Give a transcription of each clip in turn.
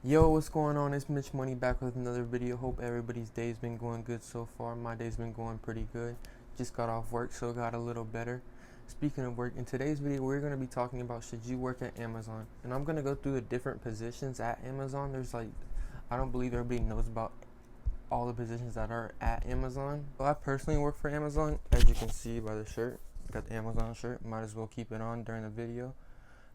Yo, what's going on? It's Mitch Money back with another video. Hope everybody's day's been going good so far. My day's been going pretty good. Just got off work, so got a little better. Speaking of work, in today's video, we're going to be talking about should you work at Amazon. And I'm going to go through the different positions at Amazon. I don't believe everybody knows about all the positions that are at Amazon. Well, I personally work for Amazon, as you can see by the shirt. Got the Amazon shirt. Might as well keep it on during the video.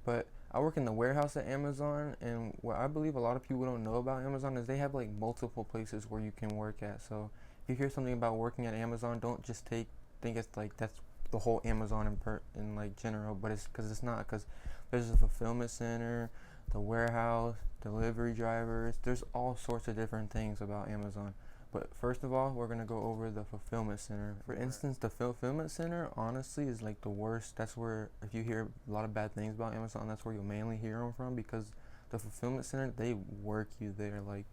But I work in the warehouse at Amazon, and what I believe a lot of people don't know about Amazon is they have like multiple places where you can work at. So if you hear something about working at Amazon, don't just think it's like that's the whole Amazon in like general, but it's because it's not. Because there's a fulfillment center, the warehouse, delivery drivers. There's all sorts of different things about Amazon. But first of all, we're gonna go over the fulfillment center. For instance, the fulfillment center honestly is like the worst. That's where if you hear a lot of bad things about Amazon, that's where you'll mainly hear them from, because the fulfillment center, they work you there. Like,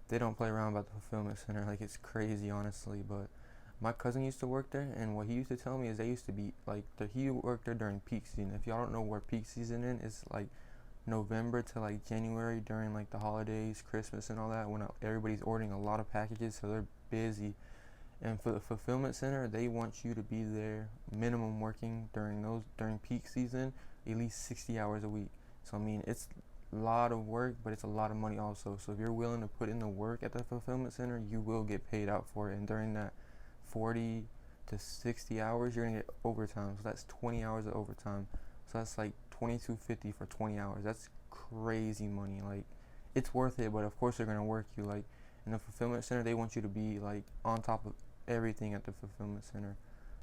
they don't play around about the fulfillment center. Like, it's crazy, honestly. But my cousin used to work there, and what he used to tell me is they used to be like he worked there during peak season. If y'all don't know where peak season is, it's like November to like January during like the holidays, Christmas and all that, when everybody's ordering a lot of packages, so they're busy. And for the fulfillment center, they want you to be there minimum working during peak season at least 60 hours a week. So I mean, it's a lot of work, but it's a lot of money also. So if you're willing to put in the work at the fulfillment center, you will get paid out for it. And during that 40 to 60 hours, you're gonna get overtime. So that's 20 hours of overtime. So that's like 22.50 for 20 hours. That's crazy money. Like, it's worth it, but of course they're gonna work you. Like, in the fulfillment center, they want you to be like on top of everything at the fulfillment center.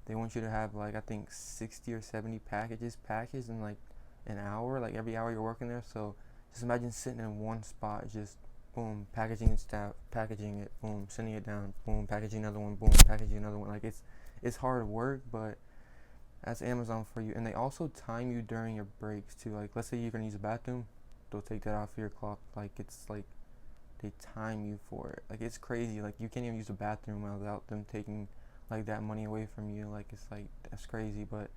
They want you to have like I think 60 or 70 packages packaged in like an hour, like every hour you're working there. So just imagine sitting in one spot, just boom, packaging stuff, packaging it, boom, sending it down, boom, packaging another one, boom, packaging another one. Like, it's hard work, but that's Amazon for you. And they also time you during your breaks too. Like, let's say you're gonna use a bathroom, they'll take that off your clock. Like, it's like they time you for it. Like, it's crazy. Like, you can't even use a bathroom without them taking like that money away from you. Like, it's like that's crazy. But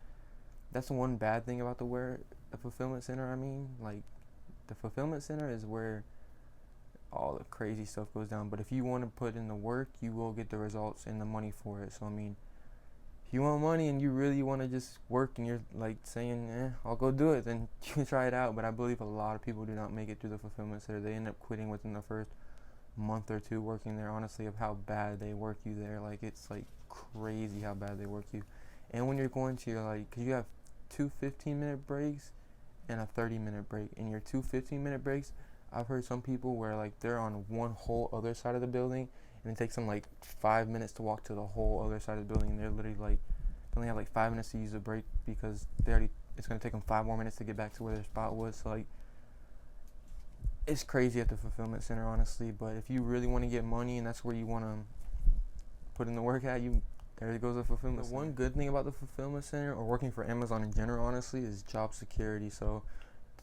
that's the one bad thing about the fulfillment center. I mean, like, the fulfillment center is where all the crazy stuff goes down. But if you want to put in the work, you will get the results and the money for it. So I mean, if you want money and you really want to just work and you're like saying, I'll go do it, then you can try it out. But I believe a lot of people do not make it through the fulfillment center. They end up quitting within the first month or two working there, honestly, of how bad they work you there. Like, it's like crazy how bad they work you. And when you're going to your, like, because you have two 15-minute breaks and a 30-minute break. And your two 15-minute breaks, I've heard some people where like they're on one whole other side of the building, and it takes them like 5 minutes to walk to the whole other side of the building, and they're literally like they only have like 5 minutes to use a break because it's gonna take them 5 more minutes to get back to where their spot was. So like, it's crazy at the fulfillment center, honestly. But if you really want to get money and that's where you want to put in the work at, there goes the fulfillment center. One good thing about the fulfillment center, or working for Amazon in general, honestly, is job security. So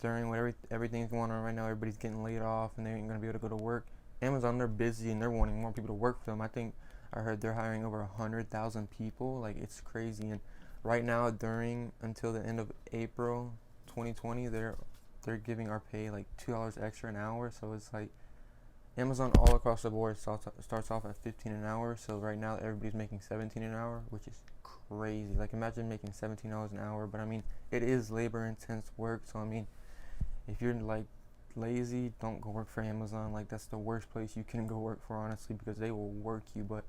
during what everything's going on right now, everybody's getting laid off and they ain't gonna be able to go to work. Amazon, they're busy and they're wanting more people to work for them. I think I heard they're hiring over 100,000 people. Like, it's crazy. And right now, until the end of April 2020, they're giving our pay like $2 extra an hour. So it's like Amazon all across the board starts off at 15 an hour. So right now everybody's making 17 an hour, which is crazy. Like, imagine making $17 an hour. But I mean, it is labor intense work. So I mean, if you're like lazy, don't go work for Amazon. Like, that's the worst place you can go work for, honestly, because they will work you. But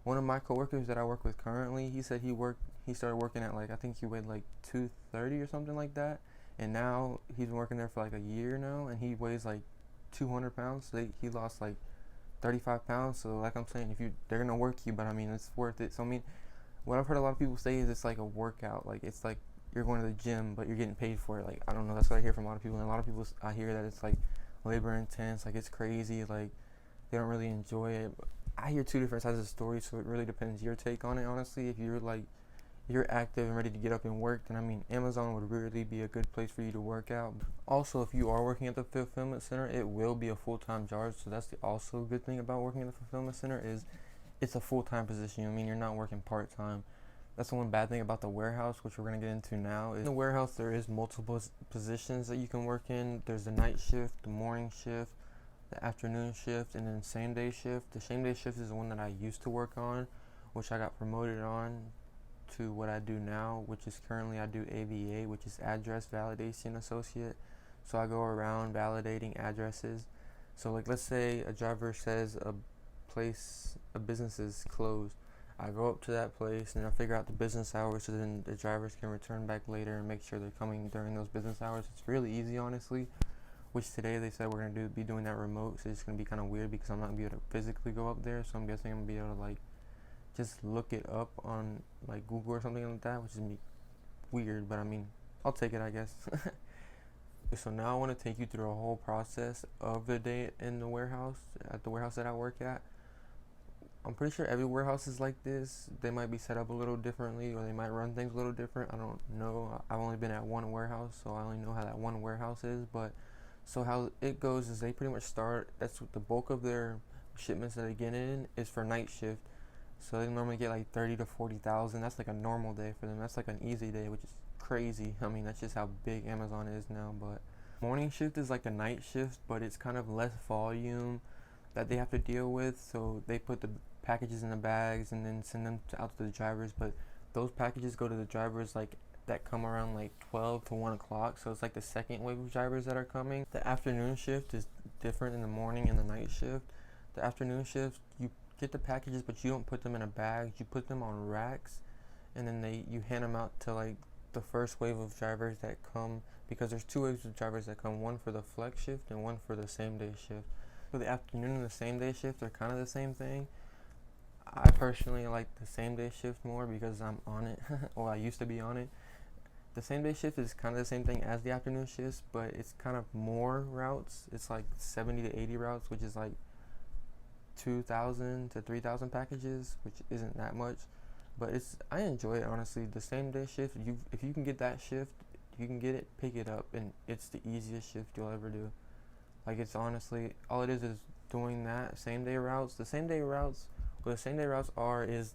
one of my coworkers that I work with currently, he said he started working at like, I think he weighed like 230 or something like that, and now he's been working there for like a year now, and he weighs like 200 pounds. So he lost like 35 pounds. So like I'm saying, they're gonna work you, but I mean, it's worth it. So I mean, what I've heard a lot of people say is it's like a workout. Like, it's like you're going to the gym, but you're getting paid for it. Like, I don't know. That's what I hear from a lot of people. And a lot of people, I hear that it's like labor intense. Like, it's crazy. Like, they don't really enjoy it. I hear two different sides of the story, so it really depends your take on it, honestly. If you're active and ready to get up and work, then I mean, Amazon would really be a good place for you to work out. Also, if you are working at the fulfillment center, it will be a full-time job. So that's the also good thing about working at the fulfillment center is it's a full-time position. I mean, you're not working part-time. That's the one bad thing about the warehouse, which we're going to get into now. In the warehouse, there is multiple positions that you can work in. There's the night shift, the morning shift, the afternoon shift, and then same day shift. The same day shift is the one that I used to work on, which I got promoted on to what I do now, which is currently I do AVA, which is Address Validation Associate. So I go around validating addresses. So like, let's say a driver says a business is closed. I go up to that place and I figure out the business hours, so then the drivers can return back later and make sure they're coming during those business hours. It's really easy, honestly. Which today they said we're gonna be doing that remote, so it's gonna be kind of weird because I'm not gonna be able to physically go up there. So I'm guessing I'm gonna be able to like just look it up on like Google or something like that, which is gonna be weird, but I mean I'll take it, I guess. So now I want to take you through a whole process of the day in the warehouse, at the warehouse that I work at. I'm pretty sure every warehouse is like this. They might be set up a little differently, or they might run things a little different. I don't know. I've only been at one warehouse, so I only know how that one warehouse is. But so how it goes is they pretty much start, that's what the bulk of their shipments that they get in is for night shift. So they normally get like 30 to 40,000. That's like a normal day for them. That's like an easy day, which is crazy. I mean, that's just how big Amazon is now. But morning shift is like a night shift, but it's kind of less volume that they have to deal with. So they put the packages in the bags and then send them out to the drivers. But those packages go to the drivers like that come around like 12 to 1 o'clock. So it's like the second wave of drivers that are coming. The afternoon shift is different in the morning and the night shift. The afternoon shift, you get the packages, but you don't put them in a bag. You put them on racks, and then you hand them out to like the first wave of drivers that come, because there's two waves of drivers that come, one for the flex shift and one for the same day shift. For the afternoon and the same day shift, they're kind of the same thing. I personally like the same day shift more because I'm on it. Well, I used to be on it. The same day shift is kind of the same thing as the afternoon shifts, but it's kind of more routes. It's like 70 to 80 routes, which is like 2,000 to 3,000 packages, which isn't that much, but I enjoy it, honestly. The same day shift, if you can get that shift, you can get it, pick it up, and it's the easiest shift you'll ever do. Like, it's honestly, all it is doing that same day routes. What the same day routes are is,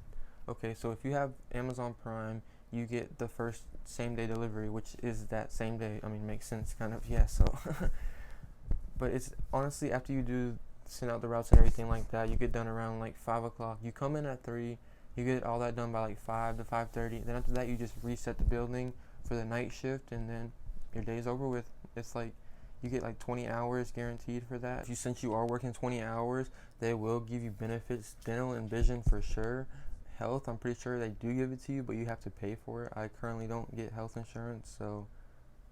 okay, so if you have Amazon Prime, you get the first same day delivery, which is that same day. I mean, makes sense, kind of, yeah. So but it's honestly, after you send out the routes and everything like that, you get done around like 5 o'clock. You come in at 3, you get all that done by like 5 to 5:30. Then after that, you just reset the building for the night shift, and then your day's over with. It's like you get like 20 hours guaranteed for that. Since you are working 20 hours, they will give you benefits, dental and vision for sure. Health, I'm pretty sure they do give it to you, but you have to pay for it. I currently don't get health insurance, so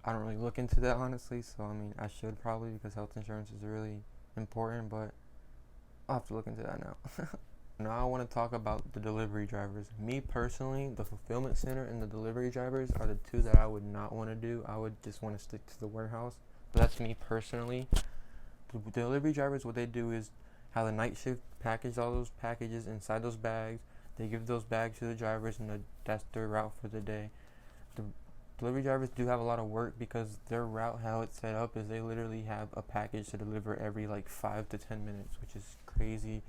I don't really look into that, honestly. So I mean, I should probably, because health insurance is really important, but I'll have to look into that now. Now I want to talk about the delivery drivers. Me personally, the fulfillment center and the delivery drivers are the two that I would not want to do. I would just want to stick to the warehouse. But that's me personally. The delivery drivers, what they do is how the night shift package all those packages inside those bags. They give those bags to the drivers, and that's their route for the day. The delivery drivers do have a lot of work because their route, how it's set up, is they literally have a package to deliver every like 5 to 10 minutes, which is crazy.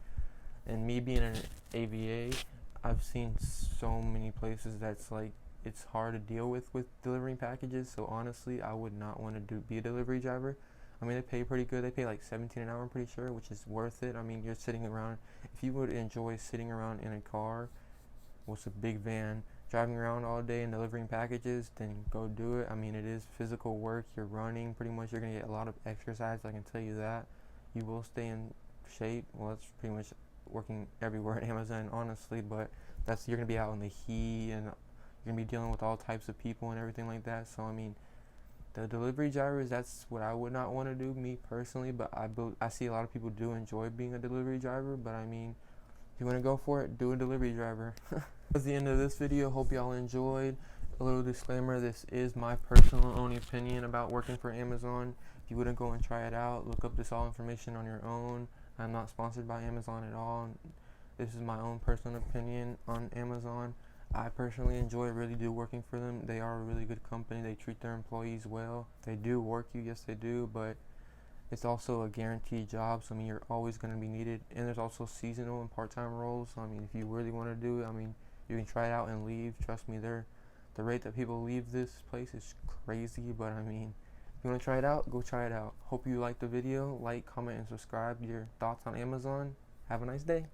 And me being an AVA, I've seen so many places that's like, it's hard to deal with delivering packages. So honestly, I would not want to be a delivery driver. I mean, they pay pretty good. They pay like $17 an hour, I'm pretty sure, which is worth it. I mean, you're sitting around. If you would enjoy sitting around in a car with a big van, driving around all day and delivering packages, then go do it. I mean, it is physical work. You're running pretty much. You're going to get a lot of exercise, I can tell you that. You will stay in shape. Well, that's pretty much working everywhere at Amazon, honestly, but you're going to be out in the heat, and you're going to be dealing with all types of people and everything like that. So, I mean, the delivery drivers, that's what I would not want to do, me personally, but I see a lot of people do enjoy being a delivery driver. But I mean, if you want to go for it, do a delivery driver. That's the end of this video. Hope y'all enjoyed. A little disclaimer, this is my personal own opinion about working for Amazon. If you wouldn't go and try it out, look up this all information on your own. I'm not sponsored by Amazon at all. This is my own personal opinion on Amazon. I personally really do working for them. They are a really good company. They treat their employees well. They do work you, yes they do, but it's also a guaranteed job. So I mean, you're always going to be needed. And there's also seasonal and part-time roles. So I mean, if you really want to do it, I mean, you can try it out and leave. Trust me, the rate that people leave this place is crazy. But I mean, if you want to try it out, go try it out. Hope you liked the video. Like, comment, and subscribe. Your thoughts on Amazon. Have a nice day.